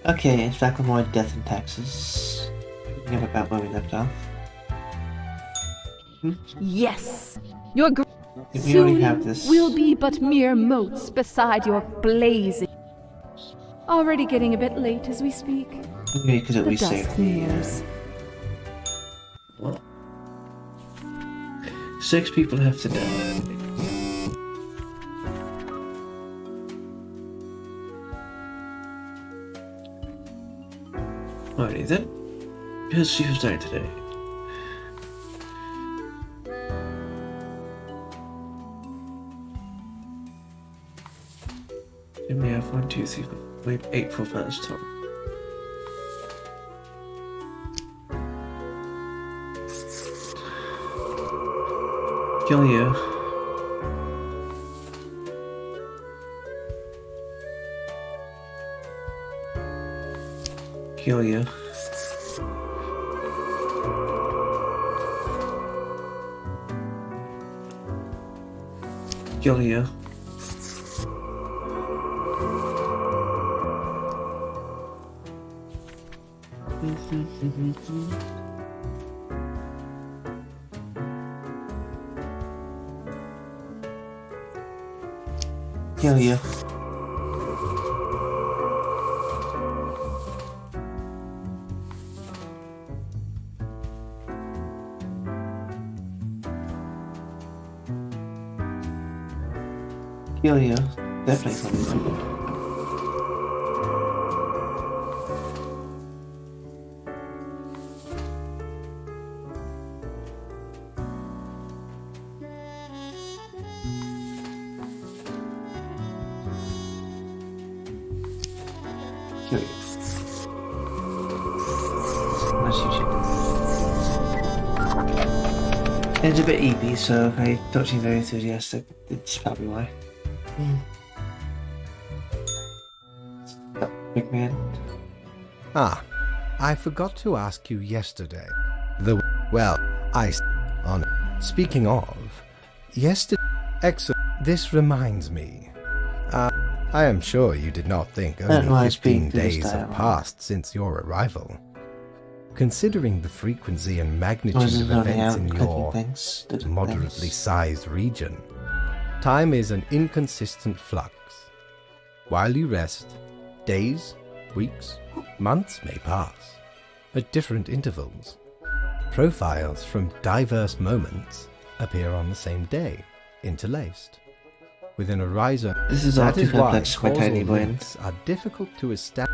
Okay, it's back with more death and taxes. Picking up about where we left off. Yes, your If we already have soon this. will be but mere motes beside your blazing. Already getting a bit late as we speak. Maybe because The we dust saved the. clears. What? 6 people have to die. Alrighty then. Let's see who's dying today. And we have 1, 2, 3, 4, we have 8 profiles total. Kill you. Kill you. Kill you. Kill you. Kill you. Definitely something. Kill you. Unless you chicken. It's a bit EP, so I don't seem very enthusiastic. It's probably why. Big man. Ah, I forgot to ask you yesterday. On. Speaking of, yesterday, this reminds me. I am sure you did not think only 15 days have passed since your arrival. Considering the frequency and magnitude of events in your moderately sized region, time is an inconsistent flux. While you rest, days, weeks, months may pass at different intervals. Profiles from diverse moments appear on the same day, interlaced. With an horizon, this is all too complex for my tiny brain. Are difficult to establish.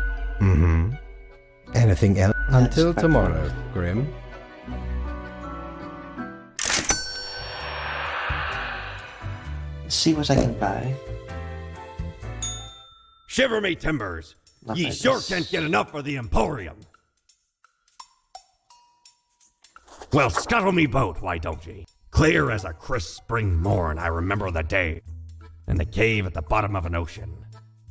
Anything else? Until tomorrow, Grim. Let's see what I can buy. Shiver me timbers! Ye sure can't get enough of the Emporium. Well, scuttle me boat, why don't ye? Clear as a crisp spring morn, I remember the day. In the cave at the bottom of an ocean.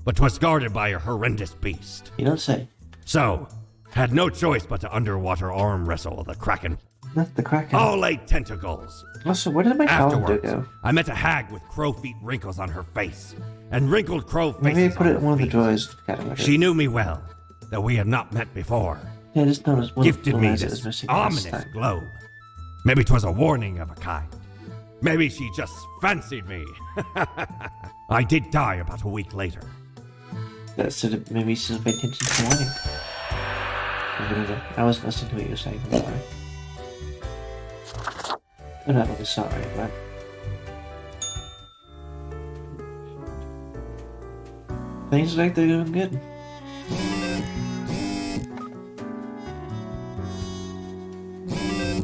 But 'twas guarded by a horrendous beast. You don't say. So, had no choice but to underwater arm wrestle the Kraken. Not the Kraken. All 8 tentacles. Also, where did my calendar Afterwards, go? I met a hag with crow feet wrinkles on her face. And wrinkled crow faces. Maybe I put it in one of the feet. drawers. She knew me well, though we had not met before. Yeah, I just noticed one Gifted me that this was missing ominous globe. Maybe 'twas a warning of a kind. Maybe she just fancied me. I did die about a week later. That should have maybe you should have paid attention to the warning. I wasn't listening to what you were saying. I'm sorry. I'm not really sorry, but things like they're doing good.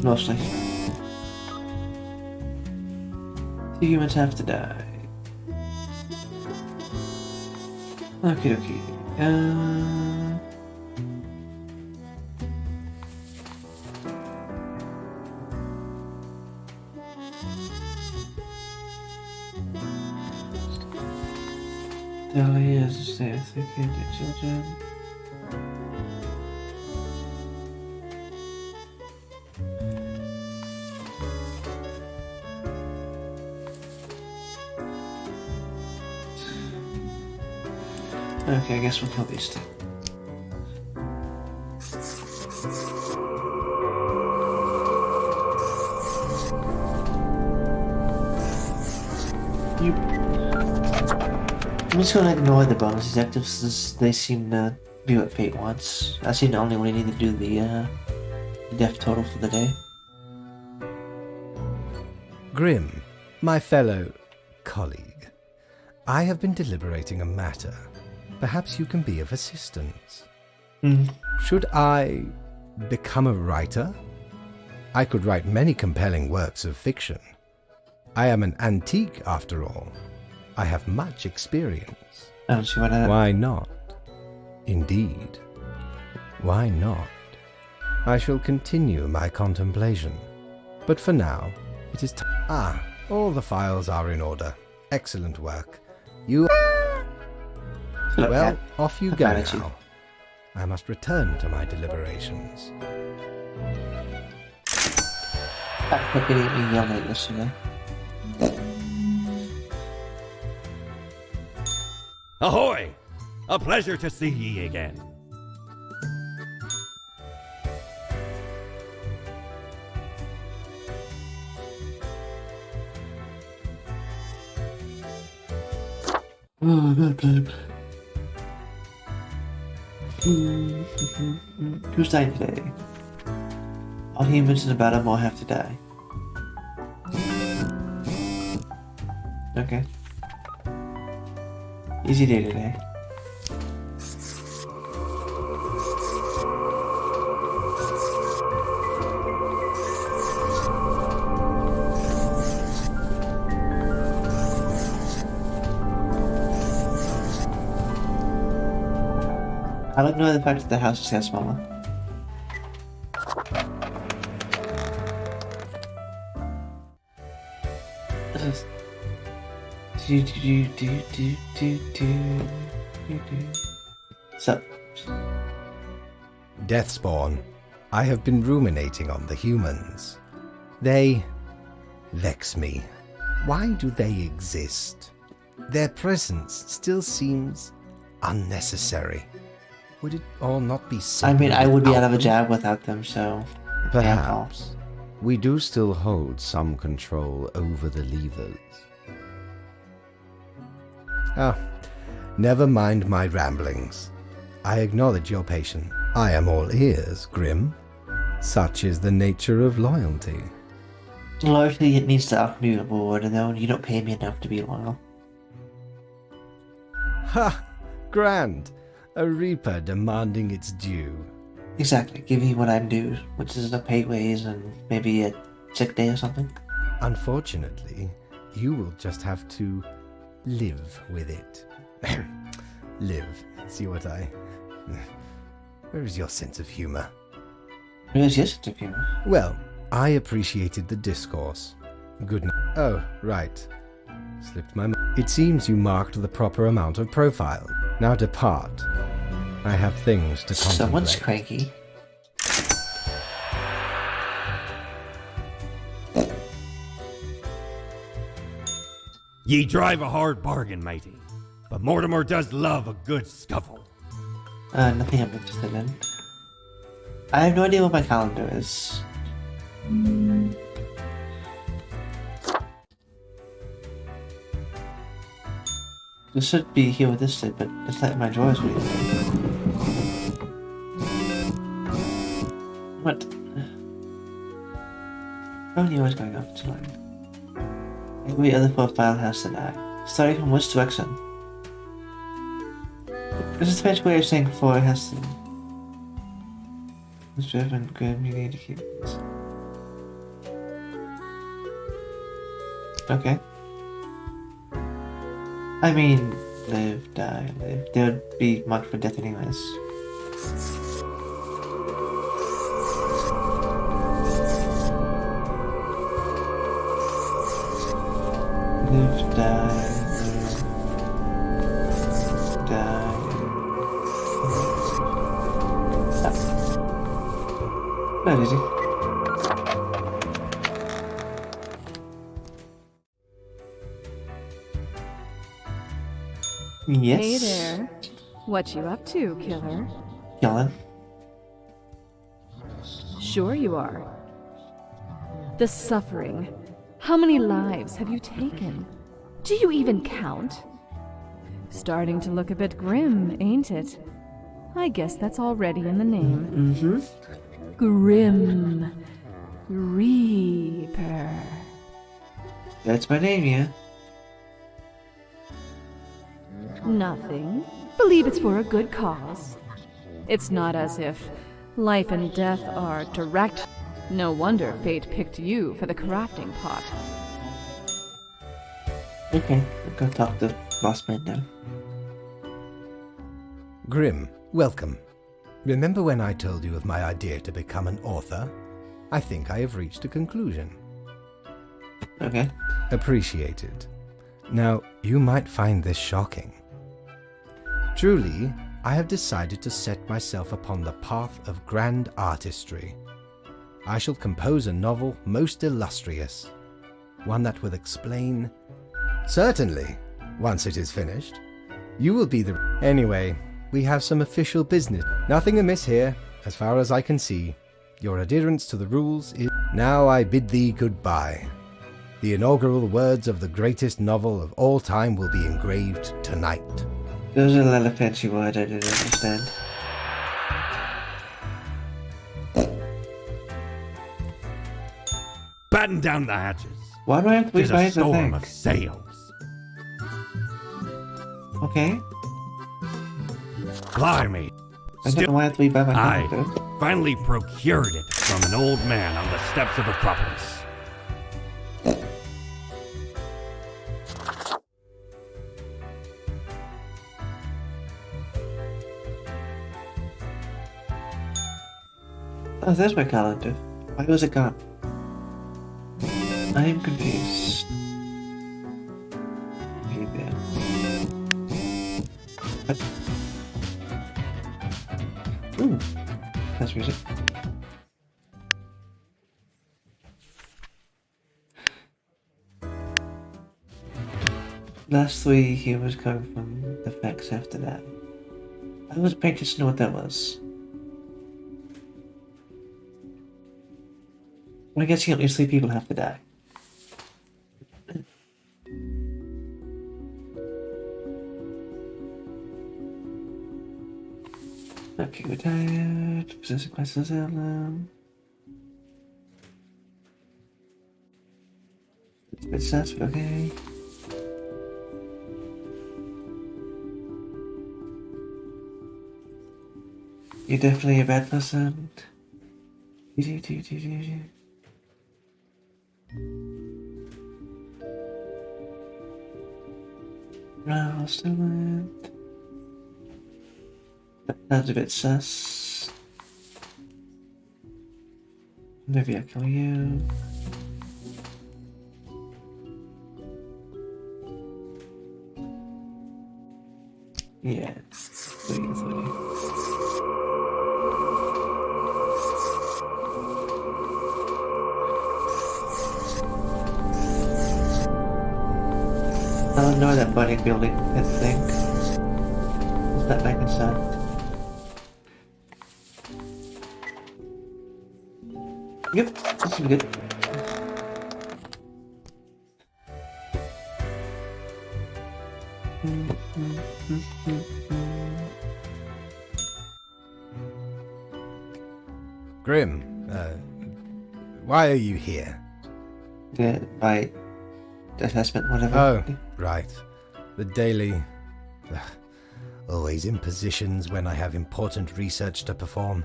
Mostly. 2 humans have to die. Okay, okay. Dahlia is a safe, they can't get children. Okay, I guess we'll kill these two. I'm just gonna ignore the bonus objectives as they seem to be what fate wants. I seem to only really need to do the death total for the day. Grim, my fellow colleague, I have been deliberating a matter. Perhaps you can be of assistance. Should I become a writer? I could write many compelling works of fiction. I am an antique, after all. I have much experience. I don't see why not. Why not? Indeed. Why not? I shall continue my contemplation. But for now, it is time. Ah, all the files are in order. Excellent work. You... Look, Well, Cat. off you I've go managed now. I must return to my deliberations. That fucking ate me yelling at yesterday. Ahoy! A pleasure to see ye again. Who's dying today? All humans in about him all have to die. Okay. Easy day today. I don't know the fact that the house is getting smaller. So, Deathspawn, I have been ruminating on the humans. They vex me. Why do they exist? Their presence still seems unnecessary. Would it all not be I simpler mean, I would be out of a without them? job without them, so. Perhaps. We do still hold some control over the levers. Ah, never mind my ramblings. I acknowledge your patience. I am all ears, Grim. Such is the nature of loyalty. Loyalty, it needs to up me reward, and though you don't pay me enough to be loyal. Ha! Grand! A reaper demanding its due. Exactly, give me what I'm due, which is a paid raise and maybe a sick day or something. Unfortunately, you will just have to live with it. Live. See what I... Where is your sense of humor? Where's your sense of humor? Well, I appreciated the discourse. Good night. Oh, right. Slipped my mind. It seems you marked the proper amount of profile. Now depart. I have things to Someone's contemplate. cranky. Ye drive a hard bargain, matey. But Mortimer does love a good scuffle. Nothing I'm interested in. I have no idea what my calendar is. This should be here with this day, but it's like my drawers really What? I knew I was going off tonight. Every other profile has to die. Starting from which direction? This is the best way of saying before it has to. It's driven good, you need to keep this. Okay. I mean, live, die, live. There would be marked for death anyways. Live, die, live, die. That easy. Yes. Hey there. What you up to, killer? Yellen. sure you are. The suffering. How many lives have you taken? Do you even count? Starting to look a bit grim, ain't it? I guess that's already in the name. Mm-hmm. Grim Reaper. That's my name, yeah. Nothing. Believe it's for a good cause. It's not as if life and death are direct. No wonder fate picked you for the crafting pot. Okay, I'll go talk to Boss Man now. Grim, welcome. Remember when I told you of my idea to become an author? I think I have reached a conclusion. Okay. Appreciated. Now, you might find this shocking. Truly, I have decided to set myself upon the path of grand artistry. I shall compose a novel most illustrious, one that will explain... Certainly, once it is finished. You will be the... Anyway, we have some official business. Nothing amiss here, as far as I can see. Your adherence to the rules is... Now I bid thee goodbye. The inaugural words of the greatest novel of all time will be engraved tonight. Those are a lot of fancy words I didn't understand. Batten down the hatches. Why do I have to There's read a the storm thing? of sails. Okay. Blimey. I don't know why I have to read by my I character. finally procured it from an old man on the steps of Acropolis. Oh, there's my calendar. Why was it gone? I am confused. Okay, there. What? Ooh. That's music. Last 3 humors come from the facts after that. I was painted to know what that was. I guess at least 3 people have to die. Okay, we're tired. Possessing questions out loud. It's a bit sus, but okay. You're definitely a bad person. No, still it. That's a bit sus. Maybe I'll kill you. Yeah, it's 3. I don't know that bodybuilding thing. Is that making sense? Yep, this is good. Grim, why are you here? Yeah, by assessment, whatever. Oh, right. The daily... always in positions when I have important research to perform.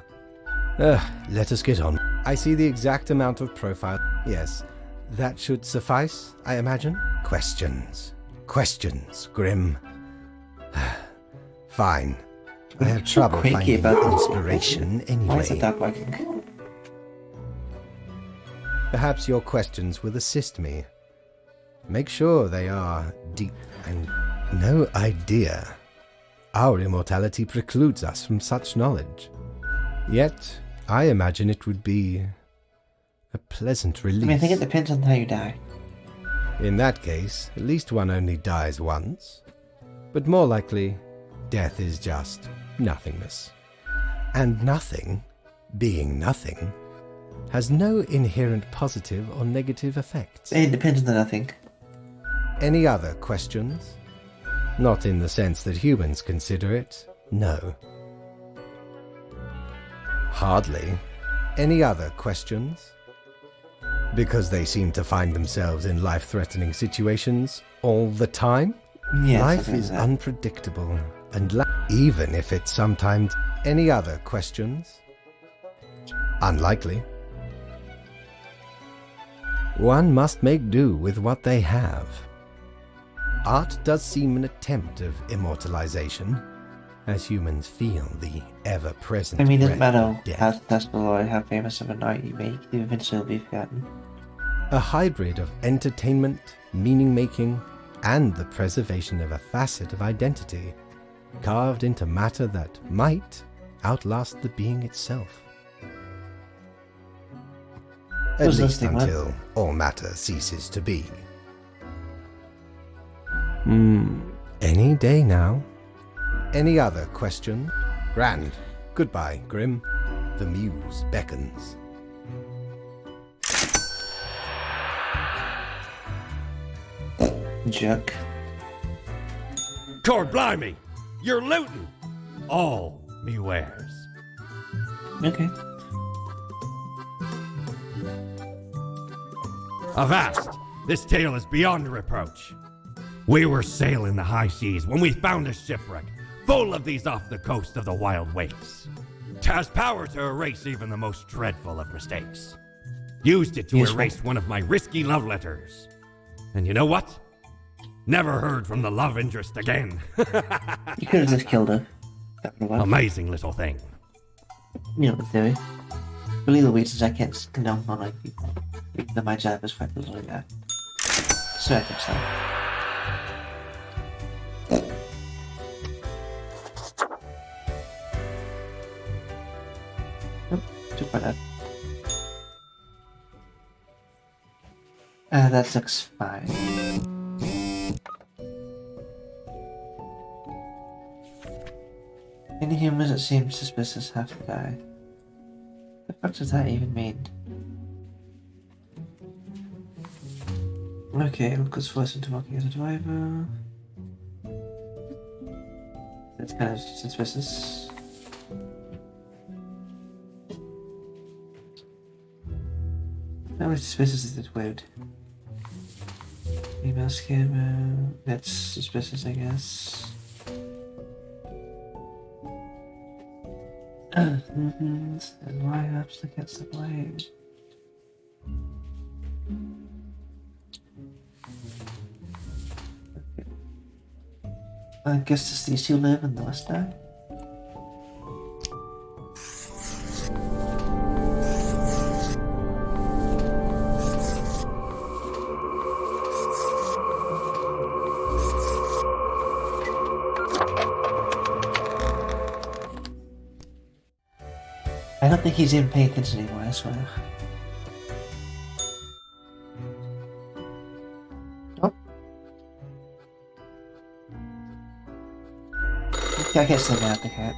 Let us get on. I see the exact amount of profile. Yes, that should suffice, I imagine. Questions. Questions, Grim. Fine. I have trouble finding inspiration Why is the anyway. dog barking? Perhaps your questions will assist me. Make sure they are deep and... No idea. Our immortality precludes us from such knowledge. Yet, I imagine it would be a pleasant I release. mean, I think it depends on how you die. In that case, at least one only dies once. But more likely, death is just nothingness. And nothing, being nothing, has no inherent positive or negative effects. It depends on the nothing. Any other questions? Not in the sense that humans consider it, no. Hardly. Any other questions? Because they seem to find themselves in life-threatening situations all the time? Yeah, Life something is like that. unpredictable, and even if it's sometimes... Any other questions? Unlikely. One must make do with what they have. Art does seem an attempt of immortalization, as humans feel the ever-present I mean, it doesn't breath matter of death. how successful or how famous of an art you make, you eventually will be forgotten. A hybrid of entertainment, meaning-making, and the preservation of a facet of identity, carved into matter that might outlast the being itself. At Who's least listening, man? until all matter ceases to be. Any day now. Any other question? Grand. Goodbye, Grim. The muse beckons. Jerk. Cord blimey! You're looting! All me wares. Okay. Avast! This tale is beyond reproach. We were sailing the high seas when we found a shipwreck full of these off the coast of the wild wastes. 'Twas power to erase even the most dreadful of mistakes. Used it to Yes, erase one of my risky love letters. And you know what? Never heard from the love interest again. You could have just killed her. That would have worked. Amazing little thing. You know the theory. But either way, since I can't condone on like people, then my job is quite little like that. So I think so. Nope, too far that. That looks fine. Any humans that seem suspicious have to die. The fuck does that even mean? Okay, Lucas forced into working as a driver. That's kind of suspicious. How much suspicious is it weird? Female scammer. That's suspicious, I guess. And why ups against the blade? Okay. I guess it's these two live and the rest die. I don't think he's even paying attention anymore, I swear. Oh. I guess they're not the cat.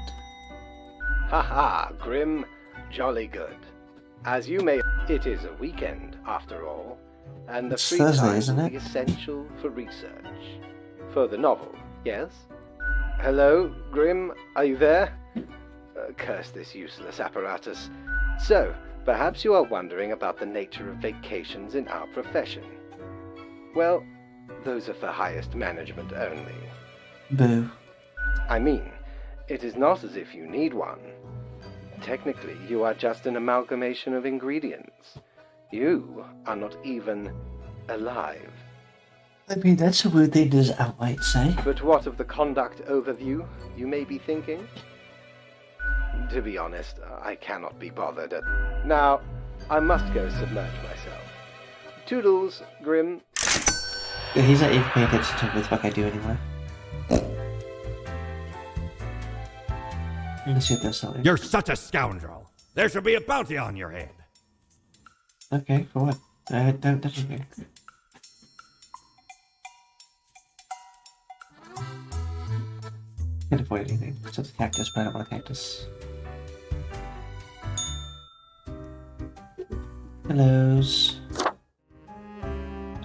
Haha, Grim, jolly good. As you may, it is a weekend, after all, and the It's free Thursday, time isn't will it? be essential for research. For the novel, yes? Hello, Grim, are you there? Curse this useless apparatus. So, perhaps you are wondering about the nature of vacations in our profession. Well, those are for highest management only. Boo. I mean, it is not as if you need one. Technically, you are just an amalgamation of ingredients. You are not even alive. I mean, that's a weird thing to just outright say. But what of the conduct overview, you may be thinking? To be honest, I cannot be bothered at... Now, I must go submerge myself. Toodles, Grim. Yeah, he's not even paying attention to what the fuck I do anymore. Let's see if there's something. You're such a scoundrel. There should be a bounty on your head. Okay, for what? Don't touch me. Can't avoid anything. It's just a cactus, but I don't want a cactus. Hellos.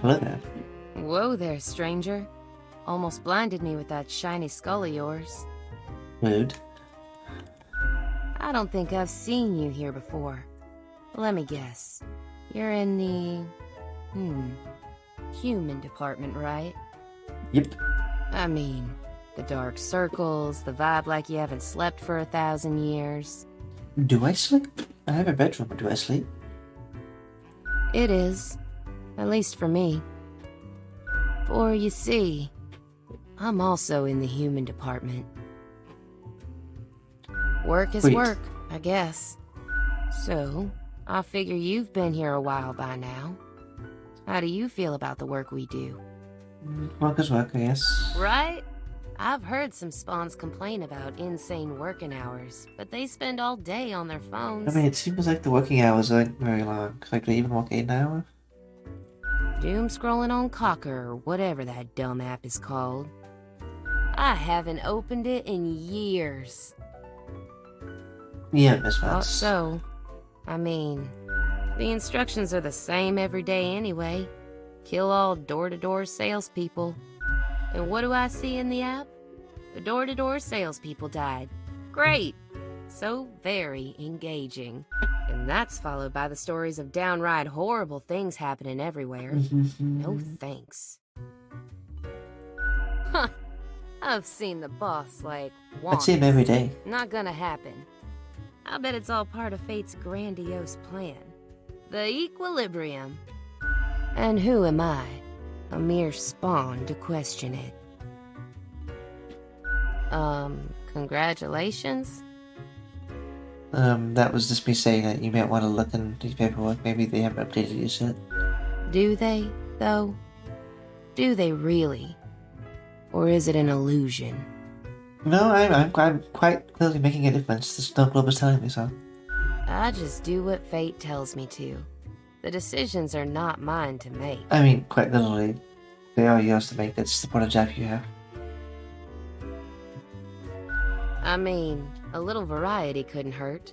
Hello there. Whoa there, stranger. Almost blinded me with that shiny skull of yours. Rude. I don't think I've seen you here before. Let me guess. You're in the... human department, right? Yep. I mean, the dark circles, the vibe like you haven't slept for 1,000 years. Do I sleep? I have a bedroom, but do I sleep? It is. At least for me. For you see, I'm also in the human department. Work is Sweet. work, I guess. So, I figure you've been here a while by now. How do you feel about the work we do? Work is work, I guess. Right? I've heard some spawns complain about insane working hours, but they spend all day on their phones. I mean, it seems like the working hours aren't very long. Like, they even work 8 an hour? Doom scrolling on Cocker or whatever that dumb app is called. I haven't opened it in years. Yeah, Miss Thought Vance. so. I mean, the instructions are the same every day anyway. Kill all door-to-door salespeople. And what do I see in the app? The door-to-door salespeople died. Great! So very engaging. And that's followed by the stories of downright horrible things happening everywhere. No thanks. Huh. I've seen the boss, like, I once. see him every day. Not gonna happen. I bet it's all part of Fate's grandiose plan. The equilibrium. And who am I? A mere spawn to question it. Congratulations? That was just me saying that you might want to look into the paperwork. Maybe they haven't updated you yet. Do they, though? Do they really? Or is it an illusion? No, I'm quite clearly making a difference. The Snow Globe is telling me so. I just do what fate tells me to. The decisions are not mine to make. I mean, quite literally, they are yours to make. That's the part of job you have. I mean, a little variety couldn't hurt.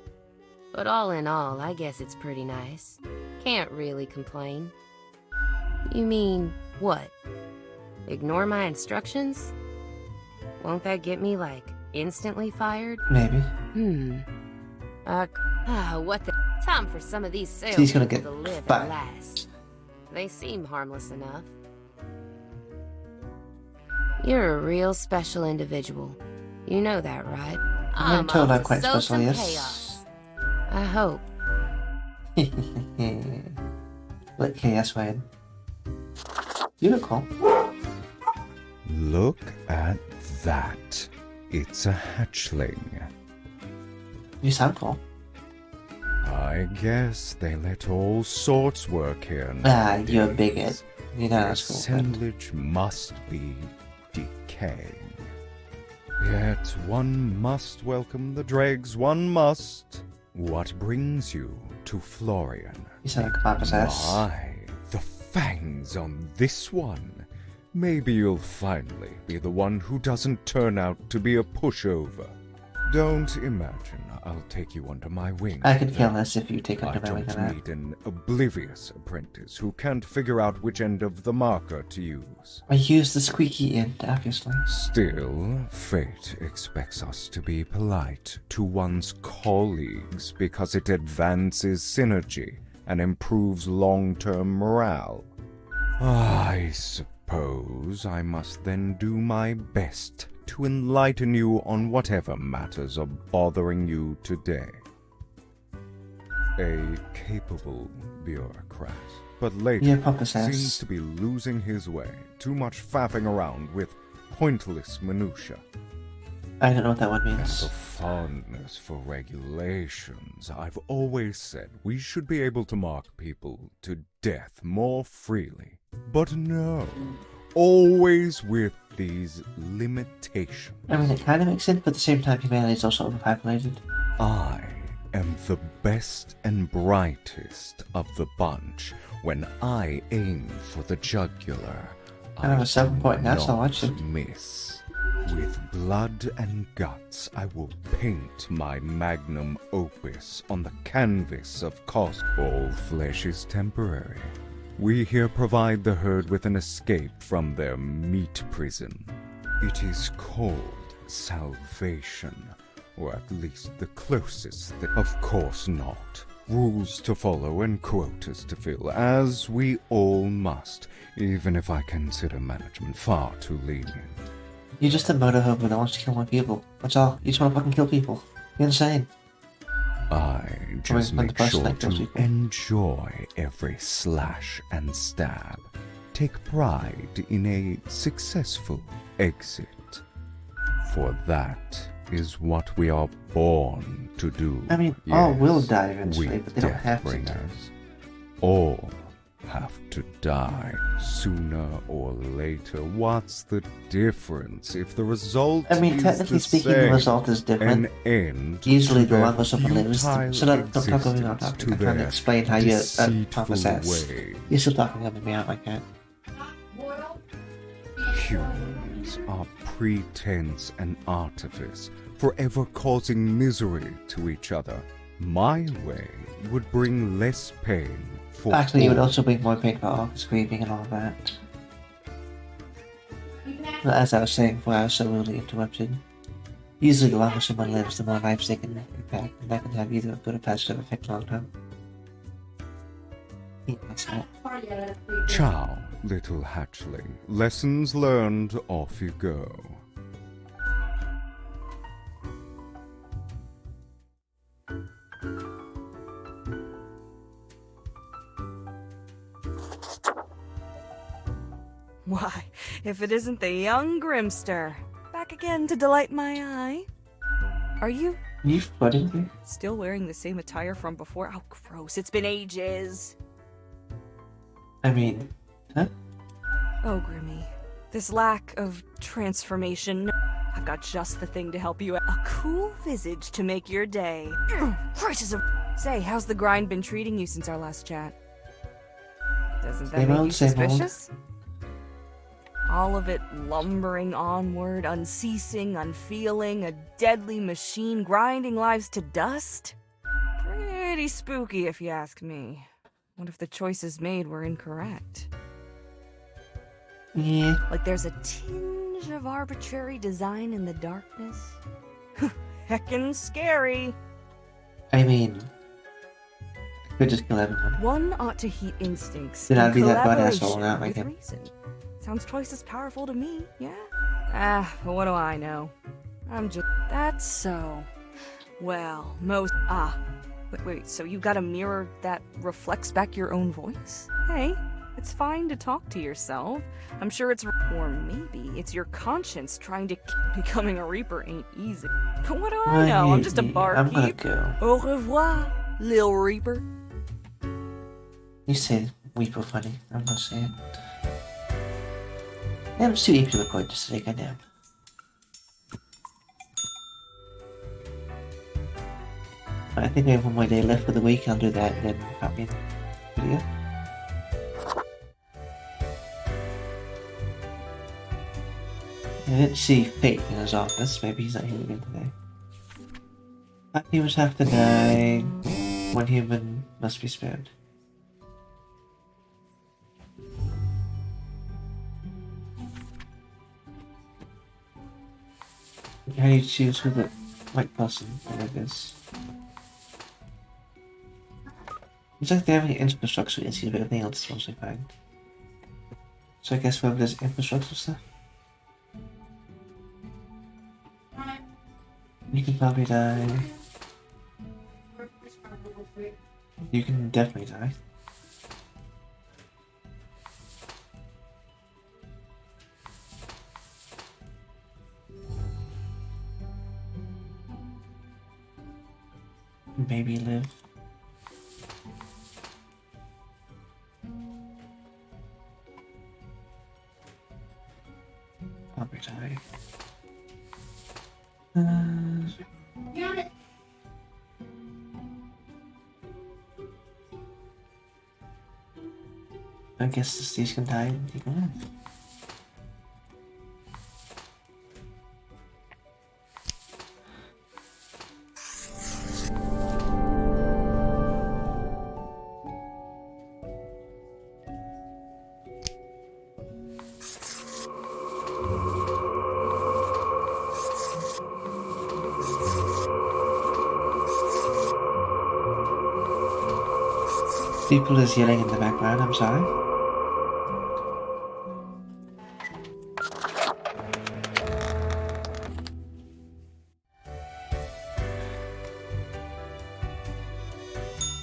But all in all, I guess it's pretty nice. Can't really complain. You mean, what? Ignore my instructions? Won't that get me, like, instantly fired? Maybe. What the... Time for some of these sales He's gonna people get to live fired. at last. They seem harmless enough. You're a real special individual. You know that, right? I'm told off I'm to quite sow special, some yes. chaos. I hope. Let chaos win. Beautiful. Look at that. It's a hatchling. You sound cool. I guess they let all sorts work here Ah, nowadays. you're a bigot. You know The that's cool. But... assemblage must be decaying. Yet one must welcome the dregs, one must. What brings you to Florian? You sound like Papa's ass. My, the fangs on this one. Maybe you'll finally be the one who doesn't turn out to be a pushover. Don't imagine I'll take you under my wing. I could care less if you take I under my wing don't on that. need an oblivious apprentice who can't figure out which end of the marker to use. I use the squeaky end, obviously. Still, fate expects us to be polite to one's colleagues because it advances synergy and improves long-term morale. I suppose I must then do my best to enlighten you on whatever matters are bothering you today. A capable bureaucrat, but lately Yeah, Papa says. seems to be losing his way. Too much faffing around with pointless minutia. I don't know what that one And means. a fondness for regulations. I've always said we should be able to mark people to death more freely. But no, always with these limitations. I mean, it kind of makes sense, but at the same time, humanity is also overpopulated. I am the best and brightest of the bunch. When I aim for the jugular, I have a 7 point do now, so not watch it. miss. With blood and guts, I will paint my magnum opus on the canvas of cost. All flesh is temporary. We here provide the herd with an escape from their meat prison. It is called salvation, or at least the closest thing. Of course not. Rules to follow and quotas to fill, as we all must, even if I consider management far too lenient. You're just a motorhome that wants to kill more people. That's all. You just want to fucking kill people. You're insane. I just When the make person sure like those to people. enjoy every slash and stab. Take pride in a successful exit. For that is what we are born to do. I mean, all will Yes, die eventually, we but they don't have to die. Deathbringers. All have to die sooner or later. What's the difference if the result I mean, is technically the speaking, the same? result is different. An end Usually to the their longer someone lives, futile so don't talk over me while I'm existence, talking. to I'm trying to their explain how you deceitful possess. way. You're still talking over me out like that. Humans are pretense and artifice, forever causing misery to each other. My way would bring less pain for Actually, you would all. also bring more pain for all screaming and all that. But as I was saying before I was so rudely interrupted, usually the longer someone lives, the more lives they can impact, and that can have either a good or positive effect long term. Yeah, that's it. Ciao, little hatchling. Lessons learned, off you go. Why, if it isn't the young Grimster, back again to delight my eye. Are you You flooding me? still wearing the same attire from before? Oh, gross, it's been ages. I mean, huh? Oh, Grimmy, this lack of transformation. I've got just the thing to help you out. A cool visage to make your day. Crisis of... Say, how's the grind been treating you since our last chat? Doesn't that Same make old, you same old. suspicious? All of it lumbering onward, unceasing, unfeeling, a deadly machine grinding lives to dust? Pretty spooky if you ask me. What if the choices made were incorrect? Yeah. Like there's a tinge of arbitrary design in the darkness? Heckin' scary. I mean, I could just kill everyone. One ought to heat instincts Then in I'd be that bad collaboration asshole, not like with him. reason. Sounds twice as powerful to me, yeah? Ah, but what do I know? I'm just... That's so... Well, most... Wait, so you got a mirror that reflects back your own voice? Hey, it's fine to talk to yourself. I'm sure it's... Or maybe it's your conscience trying to... Becoming a Reaper ain't easy. But what do I know? I'm just a I'm barkeep. gonna go. Au revoir, Lil Reaper. You say Weeper funny. I'm gonna say it. Yeah, I'm too deep to record this today, goddamn. I think I have one more day left for the week. I'll do that and then copy the video. I didn't see Fate in his office. Maybe he's not here again today. 5 humans have to die. 1 human must be spared. How do you choose who the right person like this? Looks like they have any infrastructure issues, but everything else is mostly fine. So I guess whoever does infrastructure stuff, you can probably die. You can definitely die. Maybe live. Probably die. I guess these can die and you can live. People is yelling in the background, I'm sorry.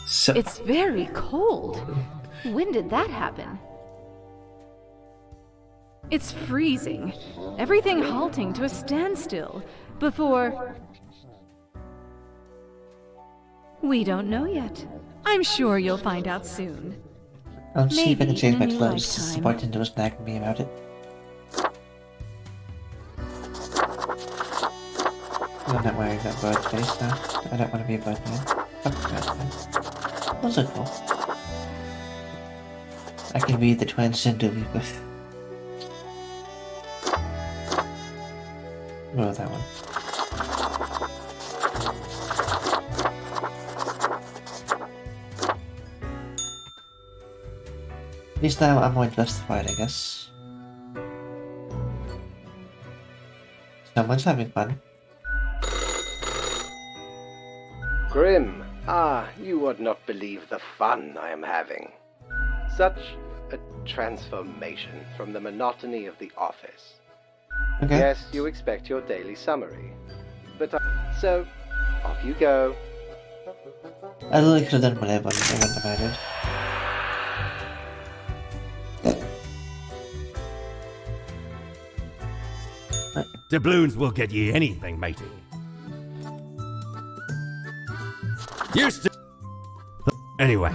So, It's very cold. When did that happen? It's freezing. Everything halting to a standstill before... We don't know yet. I'm sure you'll find out soon. I'll see if I can Maybe change in my a new clothes. lifetime. Disappointed was nagging me about it. I'm not wearing that bird face now. I don't want to be a bird man. Fuck bird man. Those are cool. I can be the transgender reaper. Oh, that one. At least now I'm more justified, I guess. Someone's having fun. Grim, you would not believe the fun I am having. Such a transformation from the monotony of the office. Okay. Yes, you expect your daily summary. But so, off you go. I literally could have done whatever I went about it. Doubloons will get ye anything, matey. Used to... Anyway,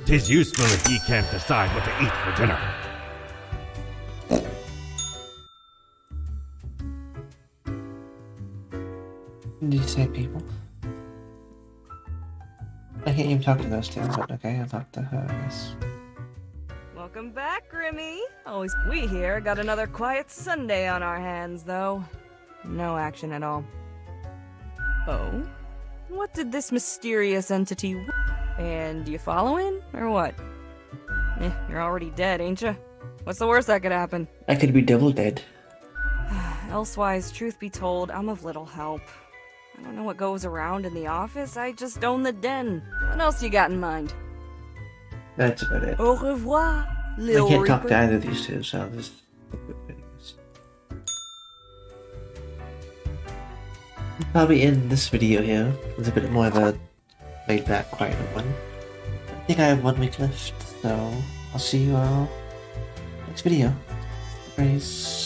'tis useful if ye can't decide what to eat for dinner. Did you say people? I can't even talk to those two, but okay, I'll talk to her, I guess. Welcome back, Grimmy. Always we here got another quiet Sunday on our hands, though. No action at all. Oh? What did this mysterious entity and you following, or what? You're already dead, ain't ya? What's the worst that could happen? I could be double dead. Elsewise, truth be told, I'm of little help. I don't know what goes around in the office, I just own the den. What else you got in mind? That's about it. Au revoir, I little can't talk Reaper. to either of these two, so I'll just... Probably end this video here with a bit more of a laid back, quiet one. I think I have 1 week left, so I'll see you all next video. Praise.